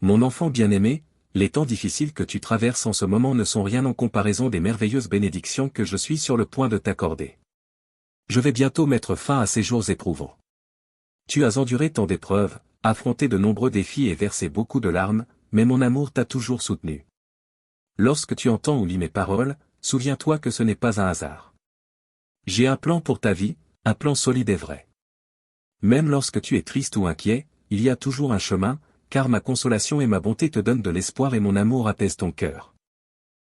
Mon enfant bien-aimé, les temps difficiles que tu traverses en ce moment ne sont rien en comparaison des merveilleuses bénédictions que je suis sur le point de t'accorder. Je vais bientôt mettre fin à ces jours éprouvants. Tu as enduré tant d'épreuves, affronté de nombreux défis et versé beaucoup de larmes, mais mon amour t'a toujours soutenu. Lorsque tu entends ou lis mes paroles, souviens-toi que ce n'est pas un hasard. J'ai un plan pour ta vie, un plan solide et vrai. Même lorsque tu es triste ou inquiet, il y a toujours un chemin, car ma consolation et ma bonté te donnent de l'espoir et mon amour apaise ton cœur.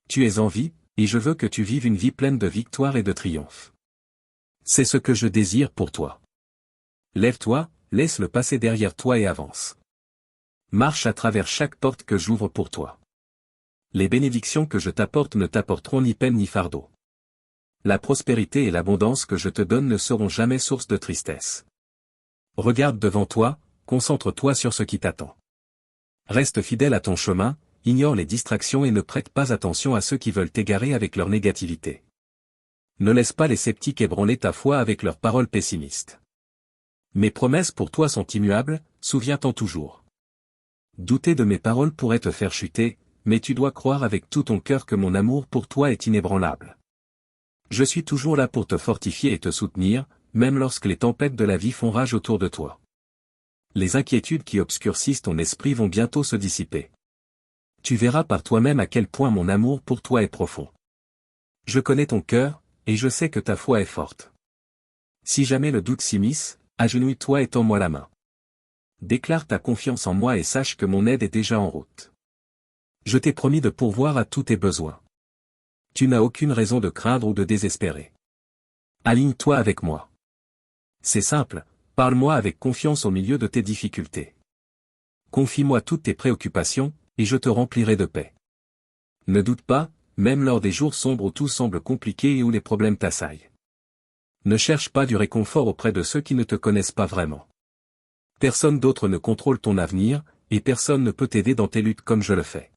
Tu es en vie, et je veux que tu vives une vie pleine de victoire et de triomphe. C'est ce que je désire pour toi. Lève-toi, laisse le passé derrière toi et avance. Marche à travers chaque porte que j'ouvre pour toi. Les bénédictions que je t'apporte ne t'apporteront ni peine ni fardeau. La prospérité et l'abondance que je te donne ne seront jamais source de tristesse. Regarde devant toi, concentre-toi sur ce qui t'attend. Reste fidèle à ton chemin, ignore les distractions et ne prête pas attention à ceux qui veulent t'égarer avec leur négativité. Ne laisse pas les sceptiques ébranler ta foi avec leurs paroles pessimistes. Mes promesses pour toi sont immuables, souviens-t'en toujours. Douter de mes paroles pourrait te faire chuter, mais tu dois croire avec tout ton cœur que mon amour pour toi est inébranlable. Je suis toujours là pour te fortifier et te soutenir, même lorsque les tempêtes de la vie font rage autour de toi. Les inquiétudes qui obscurcissent ton esprit vont bientôt se dissiper. Tu verras par toi-même à quel point mon amour pour toi est profond. Je connais ton cœur, et je sais que ta foi est forte. Si jamais le doute s'immisce, agenouille-toi et tends-moi la main. Déclare ta confiance en moi et sache que mon aide est déjà en route. Je t'ai promis de pourvoir à tous tes besoins. Tu n'as aucune raison de craindre ou de désespérer. Aligne-toi avec moi. C'est simple, parle-moi avec confiance au milieu de tes difficultés. Confie-moi toutes tes préoccupations, et je te remplirai de paix. Ne doute pas, même lors des jours sombres où tout semble compliqué et où les problèmes t'assaillent. Ne cherche pas du réconfort auprès de ceux qui ne te connaissent pas vraiment. Personne d'autre ne contrôle ton avenir, et personne ne peut t'aider dans tes luttes comme je le fais.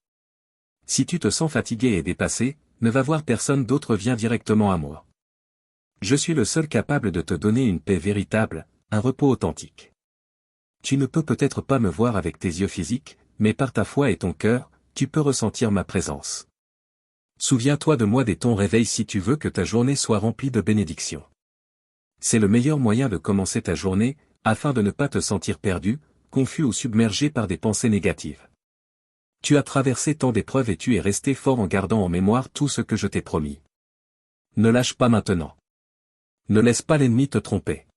Si tu te sens fatigué et dépassé, ne va voir personne d'autre, viens directement à moi. Je suis le seul capable de te donner une paix véritable, un repos authentique. Tu ne peux peut-être pas me voir avec tes yeux physiques, mais par ta foi et ton cœur, tu peux ressentir ma présence. Souviens-toi de moi dès ton réveil si tu veux que ta journée soit remplie de bénédictions. C'est le meilleur moyen de commencer ta journée, afin de ne pas te sentir perdu, confus ou submergé par des pensées négatives. Tu as traversé tant d'épreuves et tu es resté fort en gardant en mémoire tout ce que je t'ai promis. Ne lâche pas maintenant. Ne laisse pas l'ennemi te tromper.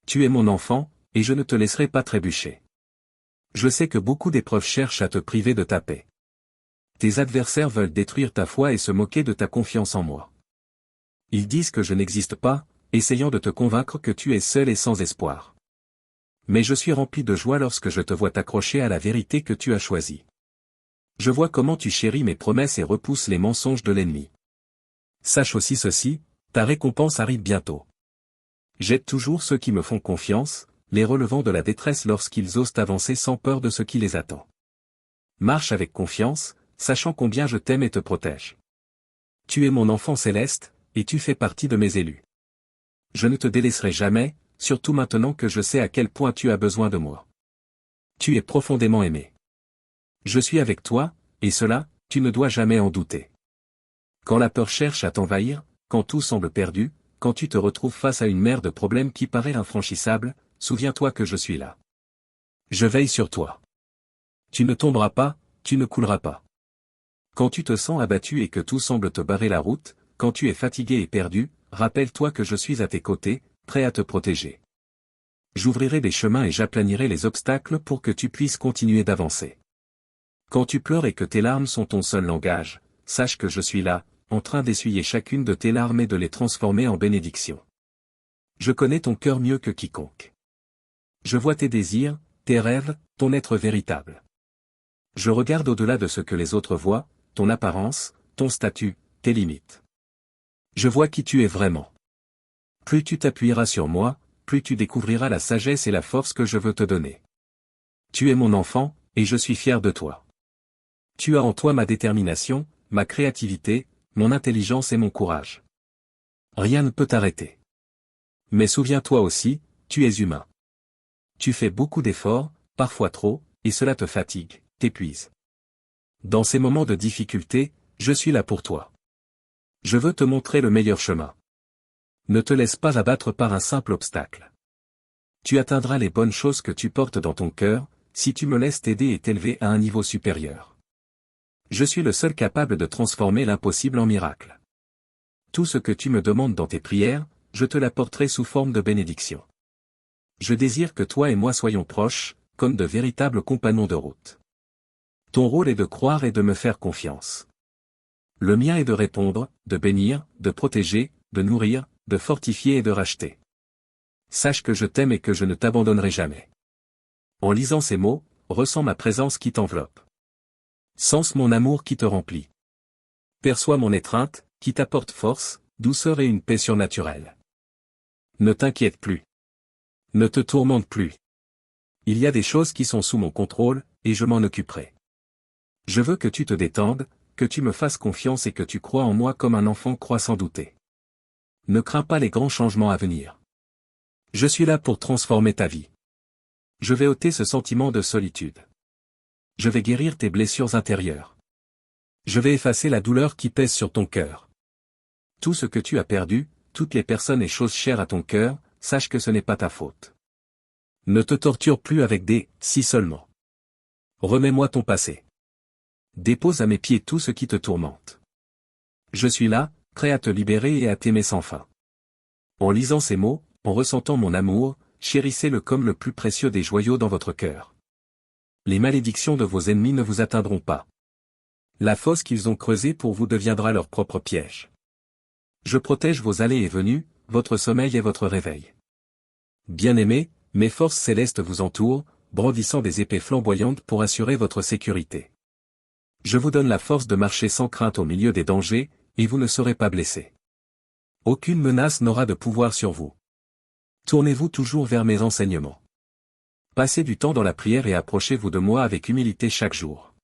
Tu es mon enfant, et je ne te laisserai pas trébucher. Je sais que beaucoup d'épreuves cherchent à te priver de ta paix. Tes adversaires veulent détruire ta foi et se moquer de ta confiance en moi. Ils disent que je n'existe pas, essayant de te convaincre que tu es seul et sans espoir. Mais je suis rempli de joie lorsque je te vois t'accrocher à la vérité que tu as choisie. Je vois comment tu chéris mes promesses et repousses les mensonges de l'ennemi. Sache aussi ceci, ta récompense arrive bientôt. J'aide toujours ceux qui me font confiance, les relevant de la détresse lorsqu'ils osent avancer sans peur de ce qui les attend. Marche avec confiance, sachant combien je t'aime et te protège. Tu es mon enfant céleste, et tu fais partie de mes élus. Je ne te délaisserai jamais, surtout maintenant que je sais à quel point tu as besoin de moi. Tu es profondément aimé. Je suis avec toi, et cela, tu ne dois jamais en douter. Quand la peur cherche à t'envahir, quand tout semble perdu, quand tu te retrouves face à une mer de problèmes qui paraît infranchissable, souviens-toi que je suis là. Je veille sur toi. Tu ne tomberas pas, tu ne couleras pas. Quand tu te sens abattu et que tout semble te barrer la route, quand tu es fatigué et perdu, rappelle-toi que je suis à tes côtés, prêt à te protéger. J'ouvrirai des chemins et j'aplanirai les obstacles pour que tu puisses continuer d'avancer. Quand tu pleures et que tes larmes sont ton seul langage, sache que je suis là, en train d'essuyer chacune de tes larmes et de les transformer en bénédictions. Je connais ton cœur mieux que quiconque. Je vois tes désirs, tes rêves, ton être véritable. Je regarde au-delà de ce que les autres voient, ton apparence, ton statut, tes limites. Je vois qui tu es vraiment. Plus tu t'appuieras sur moi, plus tu découvriras la sagesse et la force que je veux te donner. Tu es mon enfant, et je suis fier de toi. Tu as en toi ma détermination, ma créativité, mon intelligence et mon courage. Rien ne peut t'arrêter. Mais souviens-toi aussi, tu es humain. Tu fais beaucoup d'efforts, parfois trop, et cela te fatigue, t'épuisent. Dans ces moments de difficulté, je suis là pour toi. Je veux te montrer le meilleur chemin. Ne te laisse pas abattre par un simple obstacle. Tu atteindras les bonnes choses que tu portes dans ton cœur, si tu me laisses t'aider et t'élever à un niveau supérieur. Je suis le seul capable de transformer l'impossible en miracle. Tout ce que tu me demandes dans tes prières, je te l'apporterai sous forme de bénédiction. Je désire que toi et moi soyons proches, comme de véritables compagnons de route. Ton rôle est de croire et de me faire confiance. Le mien est de répondre, de bénir, de protéger, de nourrir, de fortifier et de racheter. Sache que je t'aime et que je ne t'abandonnerai jamais. En lisant ces mots, ressens ma présence qui t'enveloppe. Sens mon amour qui te remplit. Perçois mon étreinte, qui t'apporte force, douceur et une paix surnaturelle. Ne t'inquiète plus. Ne te tourmente plus. Il y a des choses qui sont sous mon contrôle, et je m'en occuperai. Je veux que tu te détendes, que tu me fasses confiance et que tu crois en moi comme un enfant croit sans douter. Ne crains pas les grands changements à venir. Je suis là pour transformer ta vie. Je vais ôter ce sentiment de solitude. Je vais guérir tes blessures intérieures. Je vais effacer la douleur qui pèse sur ton cœur. Tout ce que tu as perdu, toutes les personnes et choses chères à ton cœur, sache que ce n'est pas ta faute. Ne te torture plus avec des « si seulement ». Remets-moi ton passé. Dépose à mes pieds tout ce qui te tourmente. Je suis là, prêt à te libérer et à t'aimer sans fin. En lisant ces mots, en ressentant mon amour, chérissez-le comme le plus précieux des joyaux dans votre cœur. Les malédictions de vos ennemis ne vous atteindront pas. La fosse qu'ils ont creusée pour vous deviendra leur propre piège. Je protège vos allées et venues, votre sommeil et votre réveil. Bien-aimés, mes forces célestes vous entourent, brandissant des épées flamboyantes pour assurer votre sécurité. Je vous donne la force de marcher sans crainte au milieu des dangers, et vous ne serez pas blessés. Aucune menace n'aura de pouvoir sur vous. Tournez-vous toujours vers mes enseignements. Passez du temps dans la prière et approchez-vous de moi avec humilité chaque jour.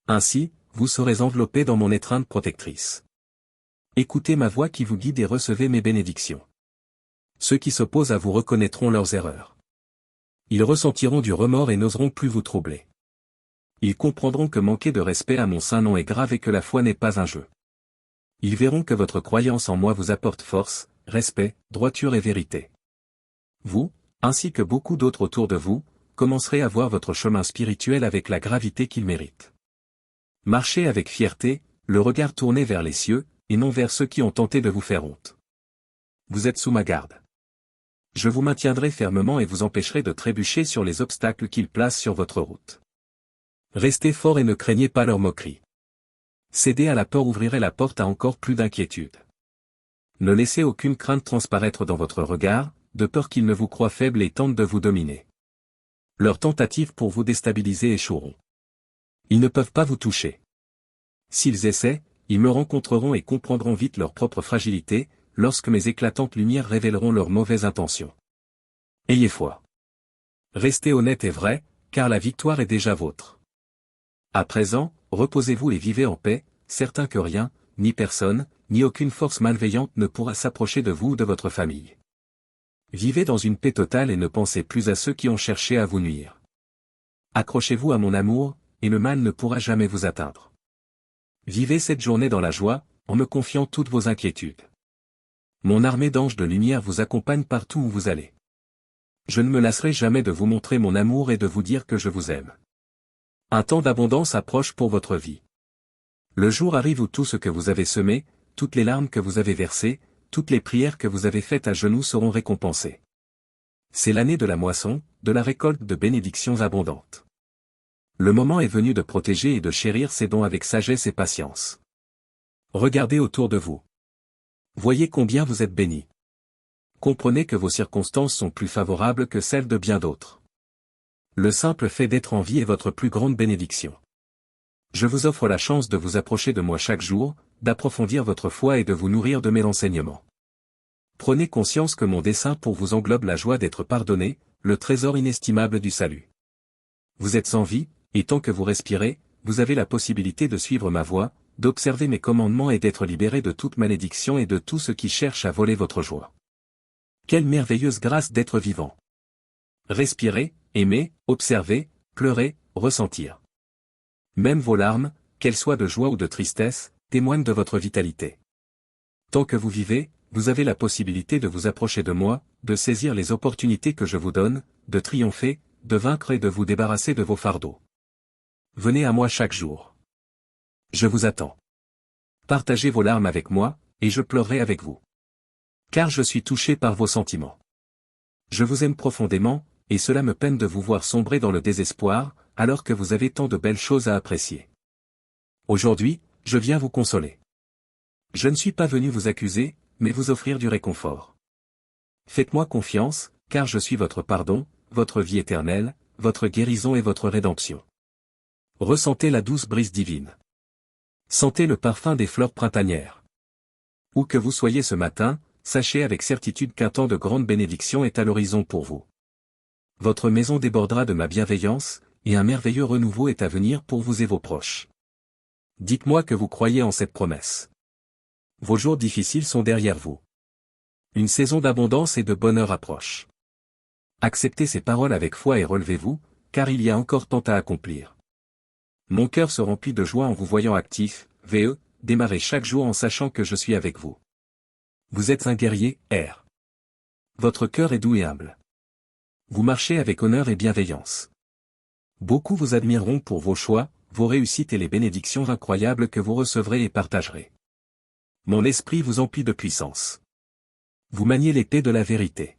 Ainsi, vous serez enveloppés dans mon étreinte protectrice. Écoutez ma voix qui vous guide et recevez mes bénédictions. Ceux qui s'opposent à vous reconnaîtront leurs erreurs. Ils ressentiront du remords et n'oseront plus vous troubler. Ils comprendront que manquer de respect à mon saint nom est grave et que la foi n'est pas un jeu. Ils verront que votre croyance en moi vous apporte force, respect, droiture et vérité. Vous, ainsi que beaucoup d'autres autour de vous, commencerez à voir votre chemin spirituel avec la gravité qu'il mérite. Marchez avec fierté, le regard tourné vers les cieux, et non vers ceux qui ont tenté de vous faire honte. Vous êtes sous ma garde. Je vous maintiendrai fermement et vous empêcherai de trébucher sur les obstacles qu'ils placent sur votre route. Restez forts et ne craignez pas leurs moqueries. Céder à la peur ouvrirait la porte à encore plus d'inquiétude. Ne laissez aucune crainte transparaître dans votre regard, de peur qu'ils ne vous croient faible et tentent de vous dominer. Leurs tentatives pour vous déstabiliser échoueront. Ils ne peuvent pas vous toucher. S'ils essaient, ils me rencontreront et comprendront vite leur propre fragilité, lorsque mes éclatantes lumières révéleront leurs mauvaises intentions. Ayez foi. Restez honnête et vrai, car la victoire est déjà vôtre. À présent, reposez-vous et vivez en paix, certains que rien, ni personne, ni aucune force malveillante ne pourra s'approcher de vous ou de votre famille. Vivez dans une paix totale et ne pensez plus à ceux qui ont cherché à vous nuire. Accrochez-vous à mon amour, et le mal ne pourra jamais vous atteindre. Vivez cette journée dans la joie, en me confiant toutes vos inquiétudes. Mon armée d'anges de lumière vous accompagne partout où vous allez. Je ne me lasserai jamais de vous montrer mon amour et de vous dire que je vous aime. Un temps d'abondance approche pour votre vie. Le jour arrive où tout ce que vous avez semé, toutes les larmes que vous avez versées, toutes les prières que vous avez faites à genoux seront récompensées. C'est l'année de la moisson, de la récolte de bénédictions abondantes. Le moment est venu de protéger et de chérir ces dons avec sagesse et patience. Regardez autour de vous. Voyez combien vous êtes bénis. Comprenez que vos circonstances sont plus favorables que celles de bien d'autres. Le simple fait d'être en vie est votre plus grande bénédiction. Je vous offre la chance de vous approcher de moi chaque jour, d'approfondir votre foi et de vous nourrir de mes enseignements. Prenez conscience que mon dessein pour vous englobe la joie d'être pardonné, le trésor inestimable du salut. Vous êtes en vie, et tant que vous respirez, vous avez la possibilité de suivre ma voie, d'observer mes commandements et d'être libéré de toute malédiction et de tout ce qui cherche à voler votre joie. Quelle merveilleuse grâce d'être vivant! Respirez, aimez, observez, pleurez, ressentir. Même vos larmes, qu'elles soient de joie ou de tristesse, témoignent de votre vitalité. Tant que vous vivez, vous avez la possibilité de vous approcher de moi, de saisir les opportunités que je vous donne, de triompher, de vaincre et de vous débarrasser de vos fardeaux. Venez à moi chaque jour. Je vous attends. Partagez vos larmes avec moi, et je pleurerai avec vous. Car je suis touché par vos sentiments. Je vous aime profondément, et cela me peine de vous voir sombrer dans le désespoir, alors que vous avez tant de belles choses à apprécier. Aujourd'hui, je viens vous consoler. Je ne suis pas venu vous accuser, mais vous offrir du réconfort. Faites-moi confiance, car je suis votre pardon, votre vie éternelle, votre guérison et votre rédemption. Ressentez la douce brise divine. Sentez le parfum des fleurs printanières. Où que vous soyez ce matin, sachez avec certitude qu'un temps de grande bénédiction est à l'horizon pour vous. Votre maison débordera de ma bienveillance, et un merveilleux renouveau est à venir pour vous et vos proches. Dites-moi que vous croyez en cette promesse. Vos jours difficiles sont derrière vous. Une saison d'abondance et de bonheur approche. Acceptez ces paroles avec foi et relevez-vous, car il y a encore tant à accomplir. Mon cœur se remplit de joie en vous voyant actif, démarrez chaque jour en sachant que je suis avec vous. Vous êtes un guerrier, R. Votre cœur est doux et humble. Vous marchez avec honneur et bienveillance. Beaucoup vous admireront pour vos choix, vos réussites et les bénédictions incroyables que vous recevrez et partagerez. Mon esprit vous emplit de puissance. Vous maniez l'épée de la vérité.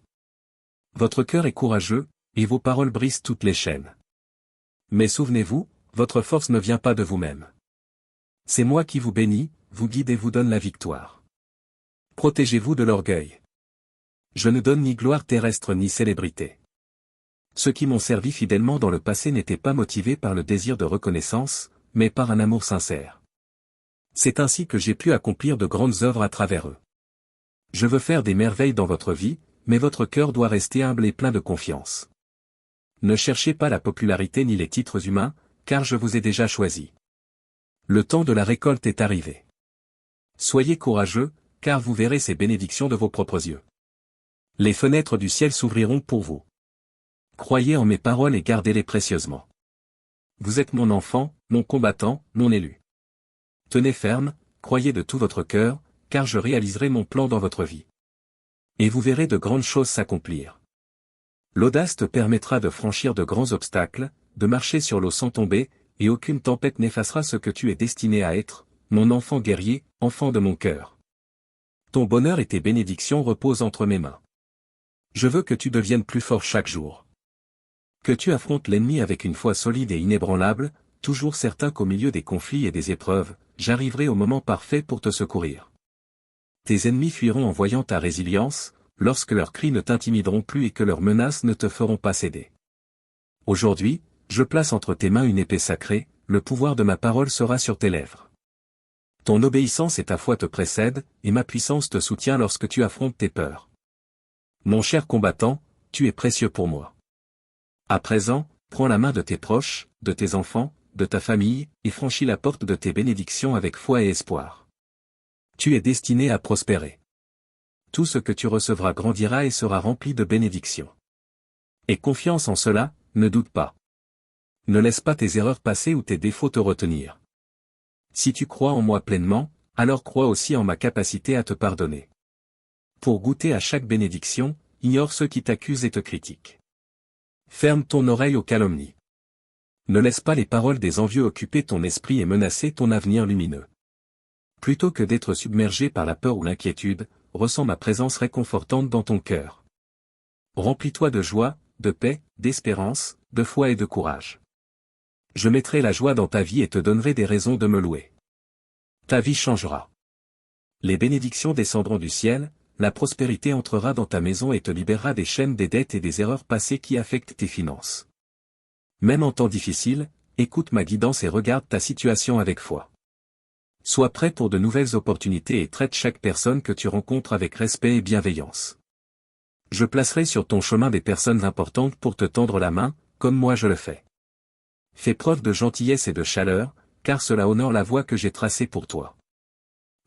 Votre cœur est courageux, et vos paroles brisent toutes les chaînes. Mais souvenez-vous, votre force ne vient pas de vous-même. C'est moi qui vous bénis, vous guide et vous donne la victoire. Protégez-vous de l'orgueil. Je ne donne ni gloire terrestre ni célébrité. Ceux qui m'ont servi fidèlement dans le passé n'étaient pas motivés par le désir de reconnaissance, mais par un amour sincère. C'est ainsi que j'ai pu accomplir de grandes œuvres à travers eux. Je veux faire des merveilles dans votre vie, mais votre cœur doit rester humble et plein de confiance. Ne cherchez pas la popularité ni les titres humains, car je vous ai déjà choisi. Le temps de la récolte est arrivé. Soyez courageux, car vous verrez ces bénédictions de vos propres yeux. Les fenêtres du ciel s'ouvriront pour vous. Croyez en mes paroles et gardez-les précieusement. Vous êtes mon enfant, mon combattant, mon élu. Tenez ferme, croyez de tout votre cœur, car je réaliserai mon plan dans votre vie. Et vous verrez de grandes choses s'accomplir. L'audace te permettra de franchir de grands obstacles, de marcher sur l'eau sans tomber, et aucune tempête n'effacera ce que tu es destiné à être, mon enfant guerrier, enfant de mon cœur. Ton bonheur et tes bénédictions reposent entre mes mains. Je veux que tu deviennes plus fort chaque jour. Que tu affrontes l'ennemi avec une foi solide et inébranlable, toujours certain qu'au milieu des conflits et des épreuves, j'arriverai au moment parfait pour te secourir. Tes ennemis fuiront en voyant ta résilience, lorsque leurs cris ne t'intimideront plus et que leurs menaces ne te feront pas céder. Aujourd'hui, je place entre tes mains une épée sacrée, le pouvoir de ma parole sera sur tes lèvres. Ton obéissance et ta foi te précèdent, et ma puissance te soutient lorsque tu affrontes tes peurs. Mon cher combattant, tu es précieux pour moi. À présent, prends la main de tes proches, de tes enfants, de ta famille, et franchis la porte de tes bénédictions avec foi et espoir. Tu es destiné à prospérer. Tout ce que tu recevras grandira et sera rempli de bénédictions. Aie confiance en cela, ne doute pas. Ne laisse pas tes erreurs passées ou tes défauts te retenir. Si tu crois en moi pleinement, alors crois aussi en ma capacité à te pardonner. Pour goûter à chaque bénédiction, ignore ceux qui t'accusent et te critiquent. Ferme ton oreille aux calomnies. Ne laisse pas les paroles des envieux occuper ton esprit et menacer ton avenir lumineux. Plutôt que d'être submergé par la peur ou l'inquiétude, ressens ma présence réconfortante dans ton cœur. Remplis-toi de joie, de paix, d'espérance, de foi et de courage. Je mettrai la joie dans ta vie et te donnerai des raisons de me louer. Ta vie changera. Les bénédictions descendront du ciel, la prospérité entrera dans ta maison et te libérera des chaînes des dettes et des erreurs passées qui affectent tes finances. Même en temps difficile, écoute ma guidance et regarde ta situation avec foi. Sois prêt pour de nouvelles opportunités et traite chaque personne que tu rencontres avec respect et bienveillance. Je placerai sur ton chemin des personnes importantes pour te tendre la main, comme moi je le fais. Fais preuve de gentillesse et de chaleur, car cela honore la voie que j'ai tracée pour toi.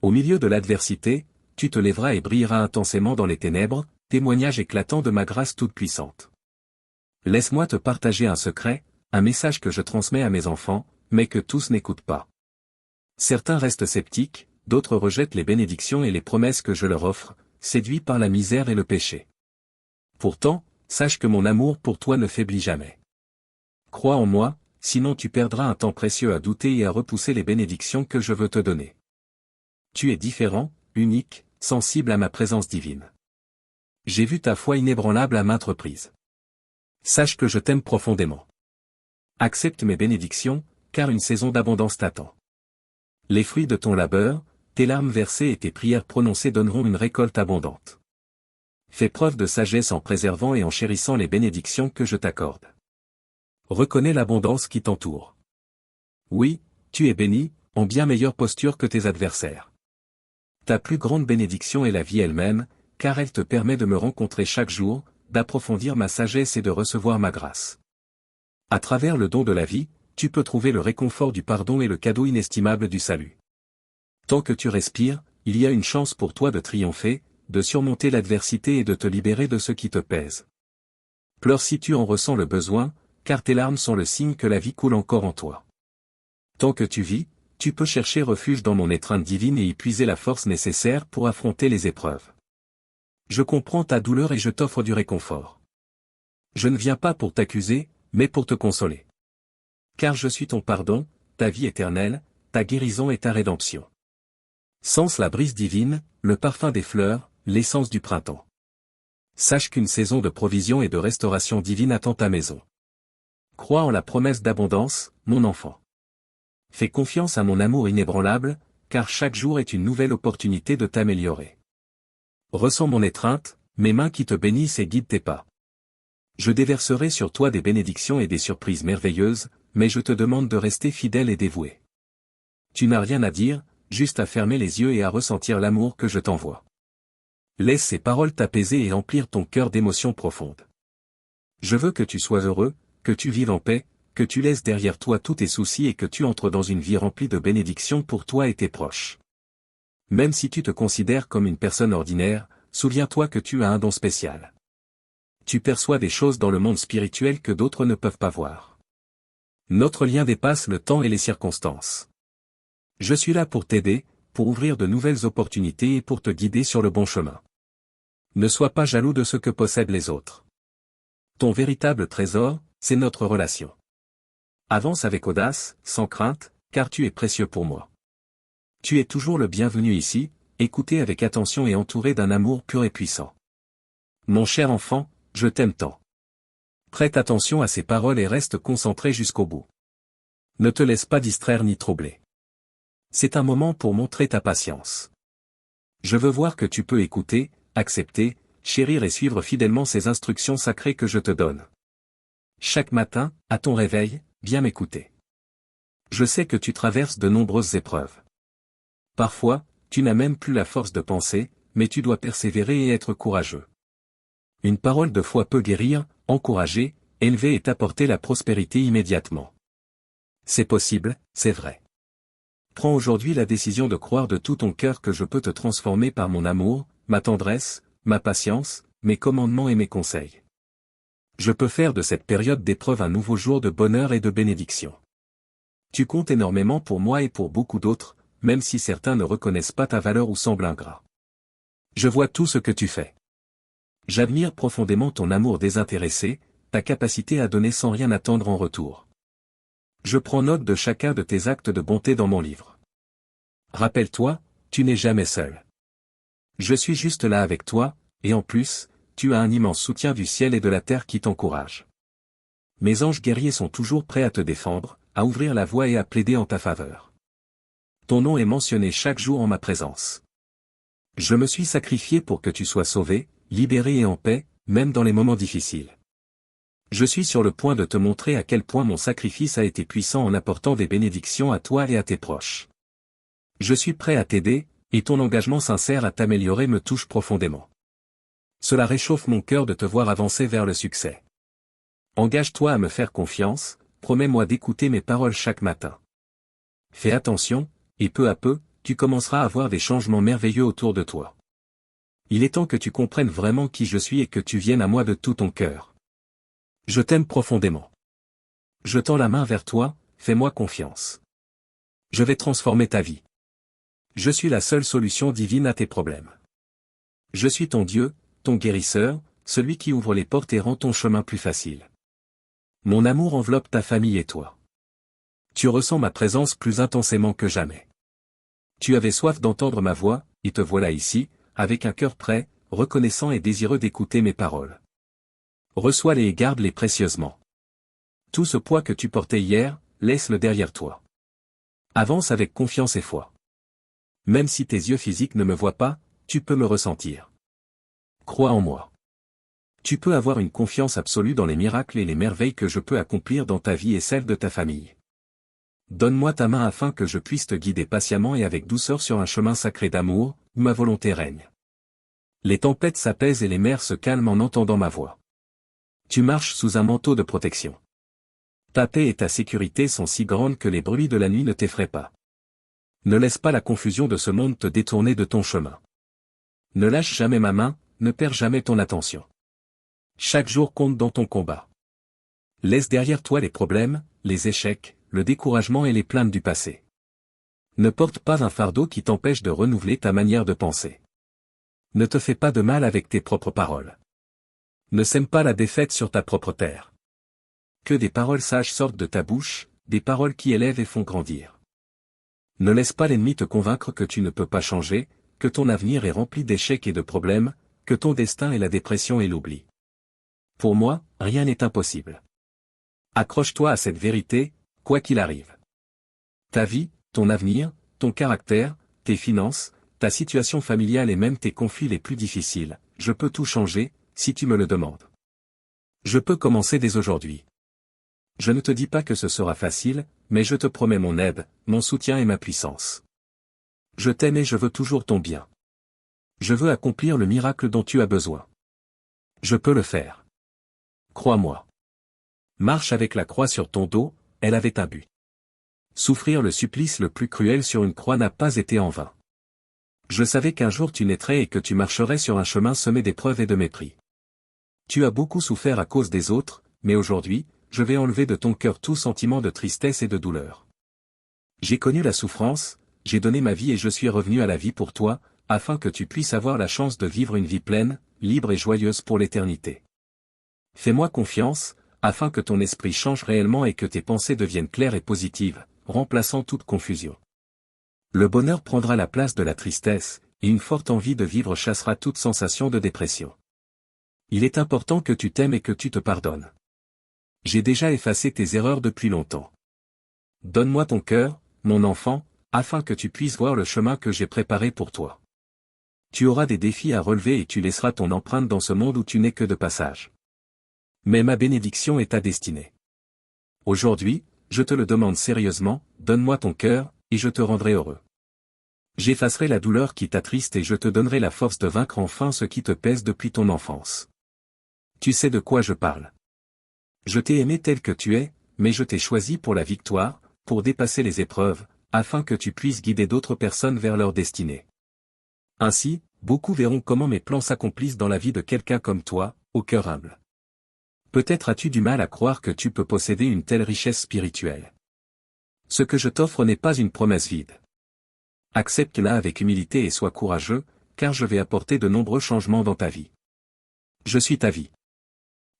Au milieu de l'adversité, tu te lèveras et brilleras intensément dans les ténèbres, témoignage éclatant de ma grâce toute puissante. Laisse-moi te partager un secret, un message que je transmets à mes enfants, mais que tous n'écoutent pas. Certains restent sceptiques, d'autres rejettent les bénédictions et les promesses que je leur offre, séduits par la misère et le péché. Pourtant, sache que mon amour pour toi ne faiblit jamais. Crois en moi, sinon tu perdras un temps précieux à douter et à repousser les bénédictions que je veux te donner. Tu es différent, unique, sensible à ma présence divine. J'ai vu ta foi inébranlable à maintes reprises. Sache que je t'aime profondément. Accepte mes bénédictions, car une saison d'abondance t'attend. Les fruits de ton labeur, tes larmes versées et tes prières prononcées donneront une récolte abondante. Fais preuve de sagesse en préservant et en chérissant les bénédictions que je t'accorde. Reconnais l'abondance qui t'entoure. Oui, tu es béni, en bien meilleure posture que tes adversaires. Ta plus grande bénédiction est la vie elle-même, car elle te permet de me rencontrer chaque jour, d'approfondir ma sagesse et de recevoir ma grâce. À travers le don de la vie, tu peux trouver le réconfort du pardon et le cadeau inestimable du salut. Tant que tu respires, il y a une chance pour toi de triompher, de surmonter l'adversité et de te libérer de ce qui te pèse. Pleure si tu en ressens le besoin, car tes larmes sont le signe que la vie coule encore en toi. Tant que tu vis, tu peux chercher refuge dans mon étreinte divine et y puiser la force nécessaire pour affronter les épreuves. Je comprends ta douleur et je t'offre du réconfort. Je ne viens pas pour t'accuser, mais pour te consoler. Car je suis ton pardon, ta vie éternelle, ta guérison et ta rédemption. Sens la brise divine, le parfum des fleurs, l'essence du printemps. Sache qu'une saison de provision et de restauration divine attend ta maison. Crois en la promesse d'abondance, mon enfant. Fais confiance à mon amour inébranlable, car chaque jour est une nouvelle opportunité de t'améliorer. Ressens mon étreinte, mes mains qui te bénissent et guident tes pas. Je déverserai sur toi des bénédictions et des surprises merveilleuses, mais je te demande de rester fidèle et dévoué. Tu n'as rien à dire, juste à fermer les yeux et à ressentir l'amour que je t'envoie. Laisse ces paroles t'apaiser et emplir ton cœur d'émotions profondes. Je veux que tu sois heureux, que tu vives en paix, que tu laisses derrière toi tous tes soucis et que tu entres dans une vie remplie de bénédictions pour toi et tes proches. Même si tu te considères comme une personne ordinaire, souviens-toi que tu as un don spécial. Tu perçois des choses dans le monde spirituel que d'autres ne peuvent pas voir. Notre lien dépasse le temps et les circonstances. Je suis là pour t'aider, pour ouvrir de nouvelles opportunités et pour te guider sur le bon chemin. Ne sois pas jaloux de ce que possèdent les autres. Ton véritable trésor, c'est notre relation. Avance avec audace, sans crainte, car tu es précieux pour moi. Tu es toujours le bienvenu ici, écouté avec attention et entouré d'un amour pur et puissant. Mon cher enfant, je t'aime tant. Prête attention à ces paroles et reste concentré jusqu'au bout. Ne te laisse pas distraire ni troubler. C'est un moment pour montrer ta patience. Je veux voir que tu peux écouter, accepter, chérir et suivre fidèlement ces instructions sacrées que je te donne. Chaque matin, à ton réveil, viens m'écouter. Je sais que tu traverses de nombreuses épreuves. Parfois, tu n'as même plus la force de penser, mais tu dois persévérer et être courageux. Une parole de foi peut guérir, encourager, élever et t'apporter la prospérité immédiatement. C'est possible, c'est vrai. Prends aujourd'hui la décision de croire de tout ton cœur que je peux te transformer par mon amour, ma tendresse, ma patience, mes commandements et mes conseils. Je peux faire de cette période d'épreuve un nouveau jour de bonheur et de bénédiction. Tu comptes énormément pour moi et pour beaucoup d'autres, même si certains ne reconnaissent pas ta valeur ou semblent ingrats. Je vois tout ce que tu fais. J'admire profondément ton amour désintéressé, ta capacité à donner sans rien attendre en retour. Je prends note de chacun de tes actes de bonté dans mon livre. Rappelle-toi, tu n'es jamais seul. Je suis juste là avec toi, et en plus, tu as un immense soutien du ciel et de la terre qui t'encourage. Mes anges guerriers sont toujours prêts à te défendre, à ouvrir la voie et à plaider en ta faveur. Ton nom est mentionné chaque jour en ma présence. Je me suis sacrifié pour que tu sois sauvé, libéré et en paix, même dans les moments difficiles. Je suis sur le point de te montrer à quel point mon sacrifice a été puissant en apportant des bénédictions à toi et à tes proches. Je suis prêt à t'aider, et ton engagement sincère à t'améliorer me touche profondément. Cela réchauffe mon cœur de te voir avancer vers le succès. Engage-toi à me faire confiance, promets-moi d'écouter mes paroles chaque matin. Fais attention, et peu à peu, tu commenceras à voir des changements merveilleux autour de toi. Il est temps que tu comprennes vraiment qui je suis et que tu viennes à moi de tout ton cœur. Je t'aime profondément. Je tends la main vers toi, fais-moi confiance. Je vais transformer ta vie. Je suis la seule solution divine à tes problèmes. Je suis ton Dieu, ton guérisseur, celui qui ouvre les portes et rend ton chemin plus facile. Mon amour enveloppe ta famille et toi. Tu ressens ma présence plus intensément que jamais. Tu avais soif d'entendre ma voix, et te voilà ici, avec un cœur prêt, reconnaissant et désireux d'écouter mes paroles. Reçois-les et garde-les précieusement. Tout ce poids que tu portais hier, laisse-le derrière toi. Avance avec confiance et foi. Même si tes yeux physiques ne me voient pas, tu peux me ressentir. Crois en moi. Tu peux avoir une confiance absolue dans les miracles et les merveilles que je peux accomplir dans ta vie et celle de ta famille. Donne-moi ta main afin que je puisse te guider patiemment et avec douceur sur un chemin sacré d'amour, où ma volonté règne. Les tempêtes s'apaisent et les mers se calment en entendant ma voix. Tu marches sous un manteau de protection. Ta paix et ta sécurité sont si grandes que les bruits de la nuit ne t'effraient pas. Ne laisse pas la confusion de ce monde te détourner de ton chemin. Ne lâche jamais ma main, ne perds jamais ton attention. Chaque jour compte dans ton combat. Laisse derrière toi les problèmes, les échecs, le découragement et les plaintes du passé. Ne porte pas un fardeau qui t'empêche de renouveler ta manière de penser. Ne te fais pas de mal avec tes propres paroles. Ne sème pas la défaite sur ta propre terre. Que des paroles sages sortent de ta bouche, des paroles qui élèvent et font grandir. Ne laisse pas l'ennemi te convaincre que tu ne peux pas changer, que ton avenir est rempli d'échecs et de problèmes, que ton destin est la dépression et l'oubli. Pour moi, rien n'est impossible. Accroche-toi à cette vérité, quoi qu'il arrive. Ta vie, ton avenir, ton caractère, tes finances, ta situation familiale et même tes conflits les plus difficiles, je peux tout changer, si tu me le demandes. Je peux commencer dès aujourd'hui. Je ne te dis pas que ce sera facile, mais je te promets mon aide, mon soutien et ma puissance. Je t'aime et je veux toujours ton bien. Je veux accomplir le miracle dont tu as besoin. Je peux le faire. Crois-moi. Marche avec la croix sur ton dos, elle avait un but. Souffrir le supplice le plus cruel sur une croix n'a pas été en vain. Je savais qu'un jour tu naîtrais et que tu marcherais sur un chemin semé d'épreuves et de mépris. Tu as beaucoup souffert à cause des autres, mais aujourd'hui, je vais enlever de ton cœur tout sentiment de tristesse et de douleur. J'ai connu la souffrance, j'ai donné ma vie et je suis revenu à la vie pour toi, afin que tu puisses avoir la chance de vivre une vie pleine, libre et joyeuse pour l'éternité. Fais-moi confiance, afin que ton esprit change réellement et que tes pensées deviennent claires et positives, remplaçant toute confusion. Le bonheur prendra la place de la tristesse, et une forte envie de vivre chassera toute sensation de dépression. Il est important que tu t'aimes et que tu te pardonnes. J'ai déjà effacé tes erreurs depuis longtemps. Donne-moi ton cœur, mon enfant, afin que tu puisses voir le chemin que j'ai préparé pour toi. Tu auras des défis à relever et tu laisseras ton empreinte dans ce monde où tu n'es que de passage. Mais ma bénédiction est ta destinée. Aujourd'hui, je te le demande sérieusement, donne-moi ton cœur, et je te rendrai heureux. J'effacerai la douleur qui t'attriste et je te donnerai la force de vaincre enfin ce qui te pèse depuis ton enfance. Tu sais de quoi je parle. Je t'ai aimé tel que tu es, mais je t'ai choisi pour la victoire, pour dépasser les épreuves, afin que tu puisses guider d'autres personnes vers leur destinée. Ainsi, beaucoup verront comment mes plans s'accomplissent dans la vie de quelqu'un comme toi, au cœur humble. Peut-être as-tu du mal à croire que tu peux posséder une telle richesse spirituelle. Ce que je t'offre n'est pas une promesse vide. Accepte-la avec humilité et sois courageux, car je vais apporter de nombreux changements dans ta vie. Je suis ta vie.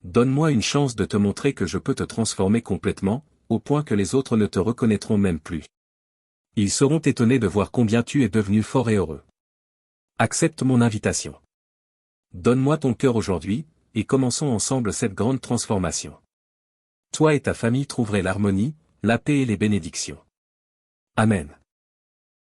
Donne-moi une chance de te montrer que je peux te transformer complètement, au point que les autres ne te reconnaîtront même plus. Ils seront étonnés de voir combien tu es devenu fort et heureux. Accepte mon invitation. Donne-moi ton cœur aujourd'hui, et commençons ensemble cette grande transformation. Toi et ta famille trouverez l'harmonie, la paix et les bénédictions. Amen.